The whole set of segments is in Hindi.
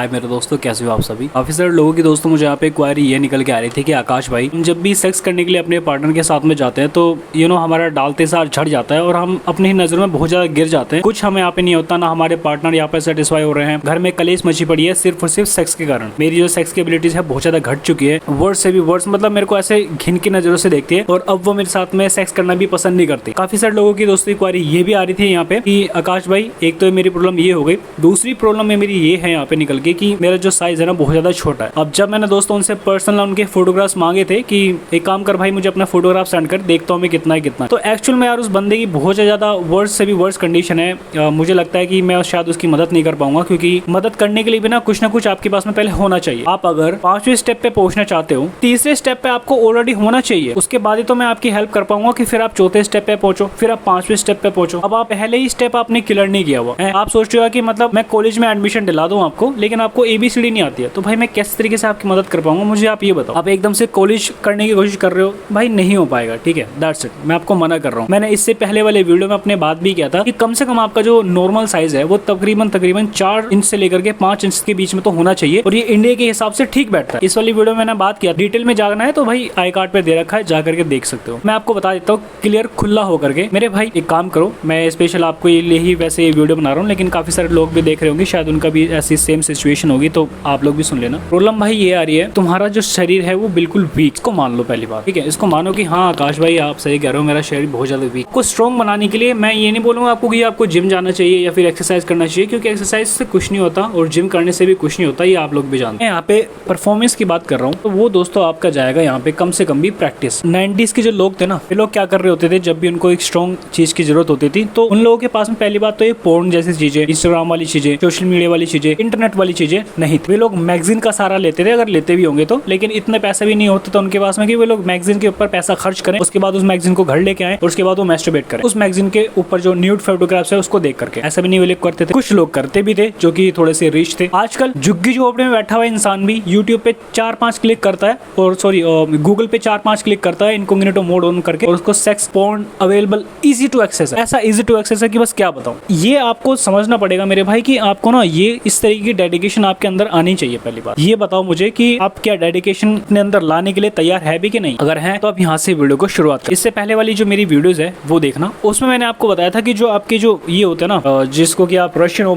हाय मेरे दोस्तों, कैसे हो आप सभी। काफी सारे लोगों की दोस्तों मुझे यहाँ पे क्वारी ये निकल के आ रही थी कि आकाश भाई, हम जब भी सेक्स करने के लिए अपने पार्टनर के साथ में जाते हैं तो हमारा डालते सार झड़ जाता है और हम अपनी ही नजर में बहुत ज्यादा गिर जाते हैं। कुछ हमें यहाँ पे नहीं होता, ना हमारे पार्टनर यहाँ पे सेटिस्फाई हो रहे हैं। घर में कलेश मची पड़ी है सिर्फ और सिर्फ सेक्स के कारण। मेरी जो सेक्स की एबिलिटीज है बहुत ज्यादा घट चुकी है। वर्ड्स से भी वर्ड्स, मतलब मेरे को ऐसे घिन की नजरों से देखती है और अब वो मेरे साथ में सेक्स करना भी पसंद नहीं करती। काफी सारे लोगों की दोस्तों की क्वारी ये भी आ रही थी यहाँ पे कि आकाश भाई, एक तो मेरी प्रॉब्लम ये हो गई, दूसरी प्रॉब्लम में मेरी ये है यहाँ पे निकल के कि मेरा जो साइज है ना बहुत ज्यादा छोटा है। अब जब मैंने दोस्तों उनसे पर्सनल उनके फोटोग्राफ्स मांगे थे कि एक काम कर भाई, मुझे अपना फोटोग्राफ सेंड कर, देखता हूँ मैं कितना है कितना। तो एक्चुअल में यार उस बंदे की बहुत ज्यादा वर्स से भी वर्स कंडीशन है। मुझे लगता है कि मैं शायद उसकी मदद नहीं कर पाऊंगा, क्योंकि मदद करने के लिए भी ना कुछ आपके पास में पहले होना चाहिए। आप अगर 5वें स्टेप पे पहुंचना चाहते हो, 3रे स्टेप पे आपको ऑलरेडी होना चाहिए, उसके बाद ही तो मैं आपकी हेल्प कर पाऊंगा कि फिर आप 4थे स्टेप पे पहुंचो, फिर आप 5वें स्टेप पे पहुंचो। अब आप पहले ही स्टेप आपने क्लियर नहीं किया हुआ है। आप सोच रहे हो कि मतलब मैं कॉलेज में एडमिशन दिला दूं आपको, लेकिन आपको ABCD नहीं आती है, तो भाई मैं किस तरीके से आपकी मदद कर पाऊंगा, मुझे आप ये बताओ। आप एकदम से कॉलेज करने की कोशिश कर रहे हो, भाई नहीं हो पाएगा, ठीक है, दैट्स इट। मैं आपको मना कर रहा हूँ। मैंने इससे पहले वाले वीडियो में अपने बात भी किया था कि कम से कम आपका जो नॉर्मल साइज है वो तकरीबन 4 इंच से लेकर के 5 इंच के बीच में तो होना चाहिए, और ये इंडिया के हिसाब से ठीक बैठता है। इस वाली वीडियो में मैंने बात किया, डिटेल में जाना है तो भाई आई कार्ड पे दे रखा है, जा करके देख सकते हो। मैं आपको बता देता हूँ क्लियर खुला होकर के। मेरे भाई एक काम करो, मैं स्पेशल आपको लिए ही वैसे ये वीडियो बना रहा हूँ, लेकिन काफी सारे लोग भी देख रहे होंगे, शायद उनका भी ऐसी सेम सिचुएशन होगी, तो आप लोग भी सुन लेना। प्रॉब्लम भाई ये आ रही है, तुम्हारा जो शरीर है वो बिल्कुल वीक। इसको मान लो पहली बात, ठीक है, इसको मानो कि हाँ आकाश भाई आप सही कह रहे हो, मेरा शरीर बहुत ज्यादा वीक। को स्ट्रॉन्ग बनाने के लिए मैं ये नहीं बोलूंगा आपको कि आपको जिम जाना चाहिए या फिर एक्सरसाइज करना चाहिए, क्योंकि एक्सरसाइज से कुछ नहीं होता और जिम करने से भी कुछ नहीं होता, ये आप लोग भी जानते हैं। यहाँ पे परफॉर्मेंस की बात कर रहा हूँ, तो वो दोस्तों आपका जाएगा यहाँ पे कम से कम भी प्रैक्टिस। 90s के जो लोग थे ना, ये लोग क्या कर रहे होते थे, जब भी उनको एक स्ट्रॉन्ग चीज की जरूरत होती थी तो उन लोगों के पास में पहली बात तो ये पोर्न जैसी चीजें, इंस्टाग्राम वाली चीजें, सोशल मीडिया वाली चीजें, इंटरनेट वाली चीजें नहीं थी। वे लोग मैगजीन का सहारा लेते थे, अगर लेते भी होंगे तो, लेकिन इतने पैसे भी नहीं होते थे उनके पास में कि वे लोग मैगजीन के ऊपर पैसा खर्च करें, उसके बाद उस मैगजीन को घर लेके आए और उसके बाद वो मैस्टरबेट करें उस मैगजीन के ऊपर जो न्यूड फोटोग्राफ्स है उसको देख करके। ऐसा भी नहीं वे लोग करते थे, कुछ लोग करते भी थे जो कि थोड़े से रिच थे। आजकल झुग्गी झोपड़ी में बैठा हुआ इंसान भी यूट्यूब पे 4-5 क्लिक करता है, और सॉरी गूगल पे 4-5 क्लिक करता है इनकॉग्निटो मोड ऑन करके, और उसको sex porn available easy to access है। ऐसा इजी टू एक्सेस है कि बस क्या बताऊं। ये आपको समझना पड़ेगा मेरे भाई कि आपको ना ये इस तरीके की डेडिकेशन आपके अंदर आनी चाहिए। पहली बात ये बताओ मुझे कि आप क्या डेडिकेशन अपने अंदर लाने के लिए तैयार है भी कि नहीं। अगर है तो आप यहाँ से वीडियो को शुरुआत करें। इससे पहले वाली जो मेरी वीडियोस है वो देखना, उसमें मैंने आपको बताया था कि जो आपके जो ये होते हैं ना, जिसको कि आप रशियन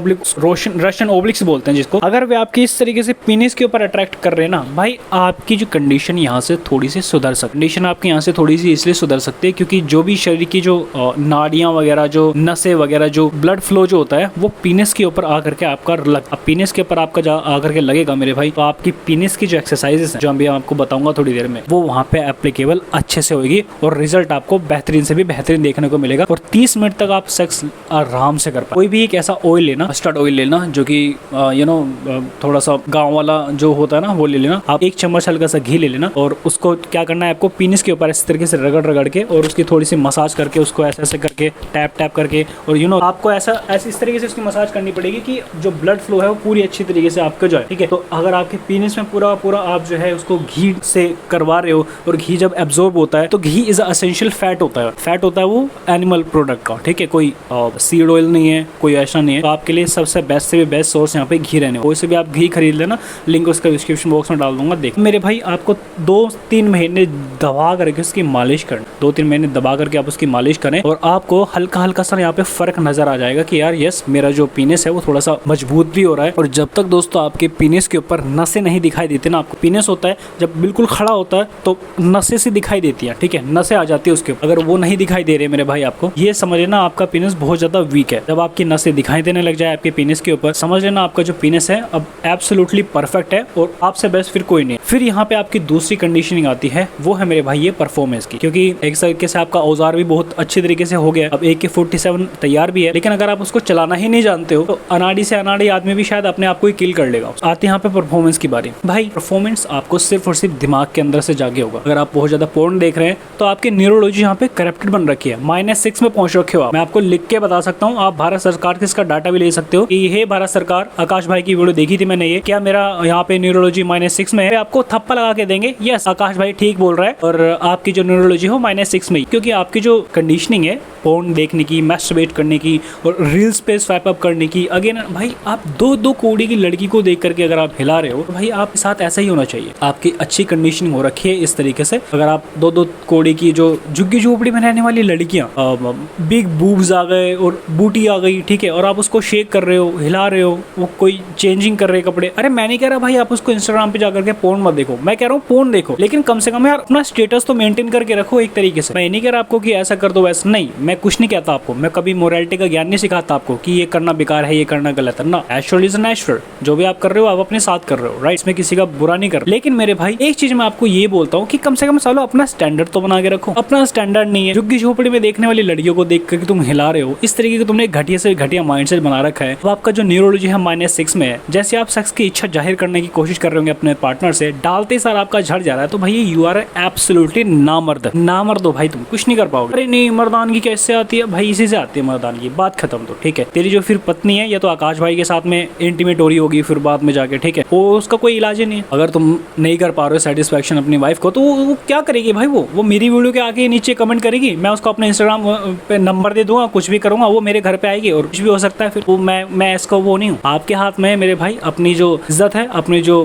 ओब्लिक्स बोलते हैं, जिसको अगर वे आपकी इस तरीके से पीनिस के ऊपर अट्रैक्ट कर रहे हैं ना भाई, आपकी जो कंडीशन यहाँ से थोड़ी सी सुधर सकती है। कंडीशन आपकी यहाँ से थोड़ी सी इसलिए सुधर सकती है क्योंकि जो भी शरीर की जो नाड़ियां वगैरह, जो नसें वगैरह, जो ब्लड फ्लो जो होता है वो पीनिस के ऊपर आकर के आपका पीनिस के ऊपर आपका आकर के लगेगा मेरे भाई, तो आपकी पीनिस की जो एक्सरसाइजेस है जो अभी आपको बताऊंगा थोड़ी देर में, वो वहाँ पे एप्लीकेबल अच्छे से होगी और रिजल्ट आपको बेहतरीन से भी बेहतरीन देखने को मिलेगा। और 30 मिनट तक आप सेक्स आराम से कर पाए। कोई भी एक ऐसा ऑयल लेना, मस्टर्ड ऑयल लेना, जो कि थोड़ा सा गाँव वाला जो होता है ना वो ले लेना। आप 1 चम्मच हल्का सा घी ले लेना और उसको क्या करना है, आपको पीनिस के ऊपर इस तरीके से रगड़ के और उसकी थोड़ी सी मसाज करके, उसको ऐसे करके टैप करके, और आपको ऐसा इस तरीके से उसकी मसाज करनी पड़ेगी कि जो ब्लड फ्लो है वो पूरी अच्छी तरीके से आपको जाए, ठीक है। तो अगर आपके पीनिस में पूरा आप जो है उसको घी से करवा रहे हो, और घी जब एब्जॉर्ब होता है तो घी इज एसेंशियल फैट होता है वो एनिमल प्रोडक्ट का, ठीक है, कोई सीड ऑयल नहीं है, कोई ऐसा नहीं है। तो आपके लिए सबसे बेस्ट से भी बेस्ट सोर्स यहाँ पे घी रहने, कोई से भी आप घी खरीद लेना, लिंक उसका डिस्क्रिप्शन बॉक्स में डाल दूंगा। देख मेरे भाई, आपको 2-3 महीने दबा करके उसकी मालिश करना, 2-3 महीने दबा करके आप उसकी मालिश करें और आपको हल्का सा यहाँ पे फर्क नजर आ जाएगा कि यार यस, मेरा जो पीनिस है वो थोड़ा सा मजबूत भी हो रहा है। और जब तक दोस्तों आपके पीनिस के ऊपर नसें नहीं दिखाई देती ना, आपको पीनिस होता है जब बिल्कुल खड़ा होता है तो नसें से दिखाई देती है, ठीक है, नसें आ जाती है उसके ऊपर। अगर वो नहीं दिखाई दे रहे मेरे भाई, आपको ये समझ लेना आपका पीनिस बहुत ज्यादा वीक है। जब आपकी नसें दिखाई देने लग जाए आपके पीनिस के ऊपर, समझ लेना आपका जो पीनिस है अब एब्सोल्युटली परफेक्ट है और आपसे बेस्ट फिर कोई नहीं। फिर यहाँ पे आपकी दूसरी कंडीशनिंग आती है, वो है मेरे भाई ये परफॉर्मेंस की, क्योंकि एक तरीके से आपका औजार भी बहुत अच्छे तरीके से हो गया। अब AK-47 तैयार भी है, लेकिन अगर आप उसको चलाना ही नहीं जानते हो तो अनाड़ी से अनाड़ी आदमी भी शायद अपने आप को ही किल कर लेगा। आते यहाँ पे परफॉर्मेंस की बारी। भाई परफॉर्मेंस आपको सिर्फ और सिर्फ दिमाग के अंदर से जागे होगा। अगर आप बहुत ज्यादा पोर्न देख रहे हैं तो आपकी न्यूरोलॉजी यहाँ पे करप्टेड बन रखी है, -6 में पहुंच रखे हो। मैं आपको लिख के बता सकता हूँ, आप भारत सरकार के इसका डाटा भी ले सकते हो कि ये भारत सरकार, आकाश भाई की वीडियो देखी थी मैंने, ये क्या मेरा यहाँ पे न्यूरोलॉजी -6 में है, आपको थप्पा लगा के देंगे यस आकाश भाई ठीक बोल रहा है, और आपकी जो न्यूरोलॉजी हो -6 में, क्योंकि आपकी जो कंडीशनिंग है पोर्न देखने की, मैस्टरबेट करने की और रील्स पे स्वाइप अप करने की। अगेन भाई आप दो कोड़ी की लड़की को देख करके अगर आप हिला रहे हो तो भाई आपके साथ ऐसा ही होना चाहिए। आपकी अच्छी कंडीशनिंग हो रखी है इस तरीके से। अगर आप दो कोड़ी की जो झुग्गी झोपड़ी में रहने वाली लड़कियां, बिग बूब्स आ गए और बूटी आ गई, ठीक है, और आप उसको शेक कर रहे हो, हिला रहे हो, वो कोई चेंजिंग कर रहे कपड़े। अरे मैं नहीं कह रहा भाई आप उसको इंस्टाग्राम पे जाकर के पोर्न मत देखो, मैं कह रहा हूँ पोर्न देखो, लेकिन कम से कम यार अपना स्टेटस तो मेंटेन करके रखो एक तरीके से। मैं नहीं कह रहा आपको कि ऐसा कर दो वैसा, नहीं, मैं कुछ नहीं कहता आपको, मैं कभी मोरालिटी का ज्ञान नहीं सिखाता आपको कि ये करना बेकार है, ये करना गलत है ना। नेचुरल इज नेचुरल, जो भी आप कर रहे हो आप अपने साथ कर रहे हो, राइट, इसमें किसी का बुरा नहीं कर रहे। लेकिन मेरे भाई एक चीज मैं आपको ये बोलता हूँ कि कम से कम सालो अपना स्टैंडर्ड तो बना के रखो। अपना स्टैंडर्ड नहीं है, झुग्गी झोपड़ी में देखने वाली लड़कियों को देख करके तुम हिला रहे हो, इस तरीके का तुमने घटिया से घटिया माइंडसेट बना रखा है। तो आपका जो न्यूरोलॉजी है -6 में है। जैसे आप सेक्स की इच्छा जाहिर करने की कोशिश कर रहे होंगे अपने पार्टनर से, डालते सार आपका झड़ जा रहा है, तो भाई यू आर एब्सोल्युटली नामर्द हो भाई, तुम कुछ नहीं कर पाओगे। अरे नहीं मर्दानगी कैसे आती है भाई, इसी से आती है मर्दानगी, बात खत्म। तो ठीक है, तेरी जो फिर पत्नी है या तो आकाश भाई के साथ में इंटीमेट हो रही होगी फिर बाद में जाके, ठीक है, वो उसका कोई इलाज ही नहीं है। अगर तुम नहीं कर पा रहे हो सेटिस्फेक्शन अपनी वाइफ को, तो वो क्या करेगी भाई, वो मेरी वीडियो के आगे नीचे कमेंट करेगी, मैं उसको अपने इंस्टाग्राम पे नंबर दे दूंगा, कुछ भी करूंगा, वो मेरे घर पे आएगी और कुछ भी हो सकता है। फिर वो मैं इसका वो नहीं हूँ। आपके हाथ में मेरे भाई अपनी जो इज्जत है, अपनी जो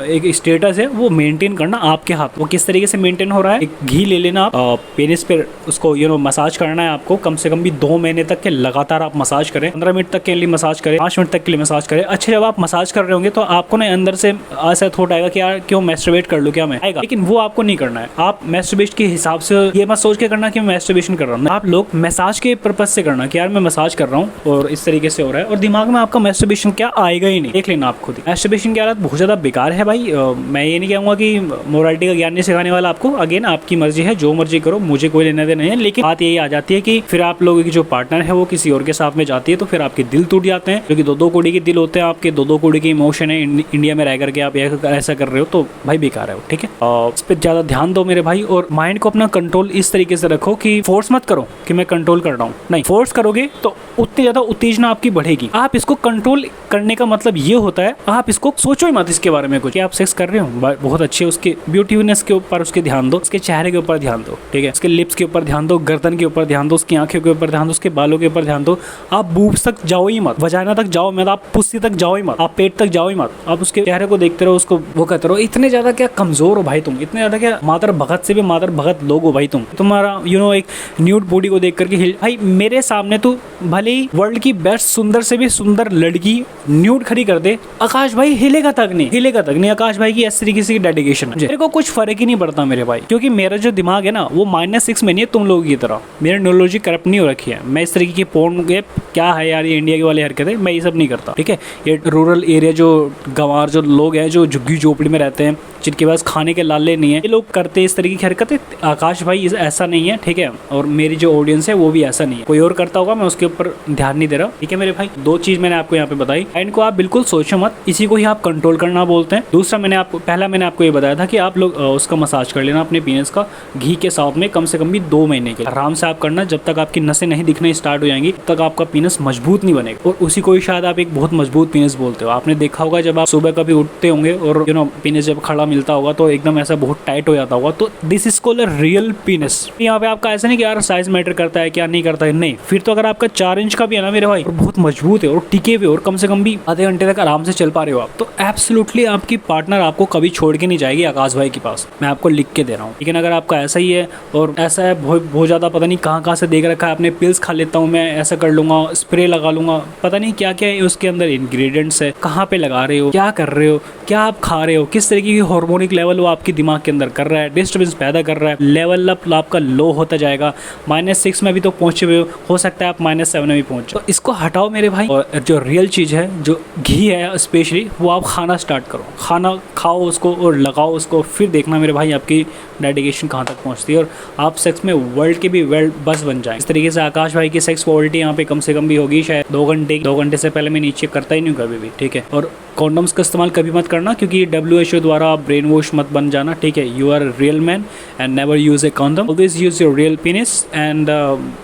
एक स्टेटस है वो मेंटेन करना आपके हाथ। वो किस तरीके से मेंटेन हो रहा है, एक घी ले लेना आप, पेनिस पे उसको मसाज करना है आपको, कम से कम भी 2 महीने तक के लगातार आप मसाज करें, 15 मिनट तक के लिए मसाज करें, 5 मिनट तक के लिए मसाज करें। अच्छे जब आप मसाज कर रहे होंगे तो आपको ना अंदर से ऐसा थॉट आएगा कि यार क्यों मैस्टरबेट कर लूं क्या मैं, आएगा, लेकिन वो आपको नहीं करना है। आप मैस्टरबेट के हिसाब से ये मत सोच के करना कि मैं मैस्टरबेशन कर रहा हूँ। आप लोग मसाज के पर्पज से करना कि यार मैं मसाज कर रहा हूँ और इस तरीके से हो रहा है, और दिमाग में आपका मैस्टरबेशन क्या आएगा ही नहीं। देख लेना आप खुद ही, मैस्टरबेशन की हालत बहुत ज्यादा बेकार है भाई। मैं ये नहीं कहूँगा कि मोरालिटी का ज्ञान नहीं सिखाने वाला आपको, अगेन आपकी मर्जी है, जो मर्जी करो, मुझे कोई लेना देना नहीं है। लेकिन बात यही आ जाती है कि फिर आप लोगों की जो पार्टनर है वो किसी और के साथ में जाती है तो फिर आपके दिल टूट जाते हैं, क्योंकि दो कोड़ी के दिल होते हैं आपके, दो कोड़ी के इमोशन है। इंडिया में रह करके आप ऐसा कर रहे हो तो भाई बेकार है वो, ठीक है। इस पर ज्यादा ध्यान दो मेरे भाई, और माइंड को अपना कंट्रोल इस तरीके से रखो कि फोर्स मत करो कि मैं कंट्रोल कर रहा हूँ, नहीं, फोर्स करोगे तो उतनी ज्यादा उत्तेजना आपकी बढ़ेगी। आप इसको कंट्रोल करने का मतलब ये होता है, आप इसको सोचो ही मत इसके बारे में कुछ, आप सेक्स कर रहे हो बहुत अच्छे, उसके ब्यूटीनेस के ऊपर उसके ध्यान दो, उसके चेहरे के ऊपर ध्यान दो, ठीक है, उसके लिप्स के ऊपर ध्यान दो, गर्दन के ऊपर ध्यान दो, उसकी आंखों के ऊपर ध्यान दो, उसके बालों के ऊपर ध्यान दो। आप बूब्स तक जाओ ही मत, वजाना तक जाओ मत, आप पुस्सी तक जाओ ही मत, आप पेट तक जाओ ही मत, आप उसके चेहरे को देखते रहो, उसको वो कहते रहो। इतने ज्यादा क्या कमजोर हो भाई तुम, इतने ज्यादा क्या मातर भगत से भी मातर भगत लोग हो भाई तुम। तुम्हारा एक न्यूड बॉडी को देख करके भाई मेरे सामने तो भले ही वर्ल्ड की बेस्ट सुंदर से भी सुंदर लड़की न्यूड खड़ी कर दे, आकाश भाई हिलेगा तक नहीं। आकाश भाई की इस तरीके से डेडिकेशन है, मेरे को कुछ फर्क ही नहीं पड़ता मेरे भाई, क्योंकि मेरा जो दिमाग है ना वो -6 में नहीं है तुम लोगों की तरह। मेरी न्यूरोलॉजी करप्ट नहीं हो रखी है। मैं इस तरीके की पोर्न के क्या है यार, ये इंडिया के वाले हरकत है, मैं ये सब नहीं करता, ठीक है। ये रूरल एरिया जो गंवार जो लोग हैं, जो झुग्गी झोपड़ी में रहते हैं, जिनके पास खाने के लाले नहीं है, ये लोग करते हैं इस तरीके की हरकतें। आकाश भाई ऐसा नहीं है, ठीक है, और मेरी जो ऑडियंस है वो भी ऐसा नहीं है। कोई और करता होगा, मैं उसके ऊपर ध्यान नहीं दे रहा, ठीक है मेरे भाई। 2 चीज मैंने आपको यहाँ पे बताई, इनको आप बिल्कुल सोचो मत, इसी को ही आप कंट्रोल करना बोलते हैं। दूसरा पहला मैंने आपको ये बताया था कि आप लोग उसका मसाज कर लेना अपने पीनस का घी के साथ में, कम से कम भी 2 महीने के आराम से आप करना। जब तक आपकी नसें नहीं दिखना स्टार्ट हो जाएंगी तब तक आपका पीनस मजबूत नहीं बनेगा, और उसी को ही शायद आप एक बहुत मजबूत पीनस बोलते हो। आपने देखा होगा जब आप सुबह कभी उठते होंगे और पीनस जब खड़ा मिलता होगा तो एकदम ऐसा बहुत टाइट हो जाता होगा, तो this is called a real पीनस। यहाँ पे आपका ऐसा नहीं कि यार साइज मैटर करता है क्या नहीं करता है, नहीं, फिर तो अगर आपका 4 इंच का भी है ना मेरे भाई, और बहुत मजबूत है और टिके हुए और कम से कम भी आधे घंटे तक आराम से चल पा रहे हो आप, तो एब्सोल्युटली आपकी पार्टनर आपको कभी छोड़ के नहीं जाएगी आकाश भाई के पास, मैं आपको लिख के दे रहा हूँ। लेकिन अगर आपका ऐसा ही है और ऐसा है बहुत ज़्यादा पता नहीं कहाँ से देख रखा है आपने, पिल्स खा लेता हूँ मैं, ऐसा कर लूंगा, स्प्रे लगा लूंगा, पता नहीं क्या क्या है उसके अंदर इंग्रेडिएंट्स है, कहाँ पे लगा रहे हो, क्या कर रहे हो, क्या आप खा रहे हो, किस तरीके की हार्मोनिक लेवल वो आपके दिमाग के अंदर कर रहा है, डिस्टर्बेंस पैदा कर रहा है, लेवल अप आपका लो होता जाएगा। -6 में भी तो पहुंचे हुए हो सकता है आप -7 में भी पहुंचे, तो इसको हटाओ मेरे भाई। और जो रियल चीज़ है, जो घी है स्पेशली, वो आप खाना स्टार्ट करो, खाना खाओ उसको और लगाओ उसको, फिर देखना मेरे भाई आपकी डेडिकेशन कहाँ तक पहुँचती है और आप सेक्स में वर्ल्ड के भी वर्ल्ड बस बन जाए। इस तरीके से आकाश भाई की सेक्स क्वालिटी यहाँ पे कम से कम भी होगी शायद 2 घंटे से पहले मैं नीचे करता ही नहीं कभी भी, ठीक है। और कॉन्डम्स का इस्तेमाल कभी मत करना, क्योंकि WHO द्वारा ब्रेन वॉश मत बन जाना, ठीक है। You are real man and never use a condom, always use your real penis and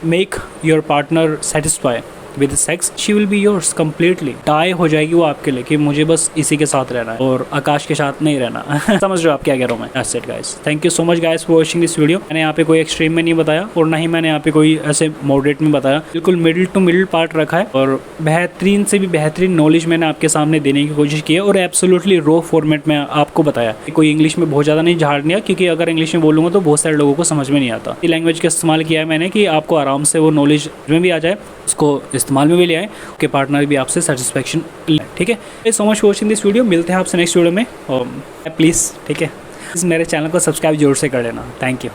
make your partner satisfy, with sex she will be yours completely. डाई हो जाएगी वो आपके लिए कि मुझे बस इसी के साथ रहना है और आकाश के साथ नहीं रहना। समझ रहे हो आप क्या कह रहा हूँ मैं? That's it guys, thank you so much guys for watching this video. मैंने यहाँ पे कोई एक्सट्रीम में नहीं बताया और ना ही मैंने यहाँ पे कोई ऐसे मॉडरेट में बताया, बिल्कुल मिडिल टू मिडिल पार्ट रखा है और बेहतरीन से भी बेहतरीन नॉलेज मैंने आपके सामने देने की कोशिश की है और एब्सोल्युटली रॉ फॉर्मेट में आपको बताया। कोई इंग्लिश में बहुत ज़्यादा नहीं झाड़ दिया, क्योंकि अगर इंग्लिश में बोलूँगा तो बहुत सारे लोगों को समझ में नहीं आता। ये लैंग्वेज का इस्तेमाल किया है मैंने कि आपको आराम से वो नॉलेज में भी आ जाए, उसको इस्तेमाल में भी ले आए, उसके पार्टनर भी आपसे सेटिस्फेक्शन ले। ठीक है, so much for watching this video. मिलते हैं आपसे नेक्स्ट वीडियो में और प्लीज़ ठीक है मेरे चैनल को सब्सक्राइब जरूर से कर लेना। Thank you.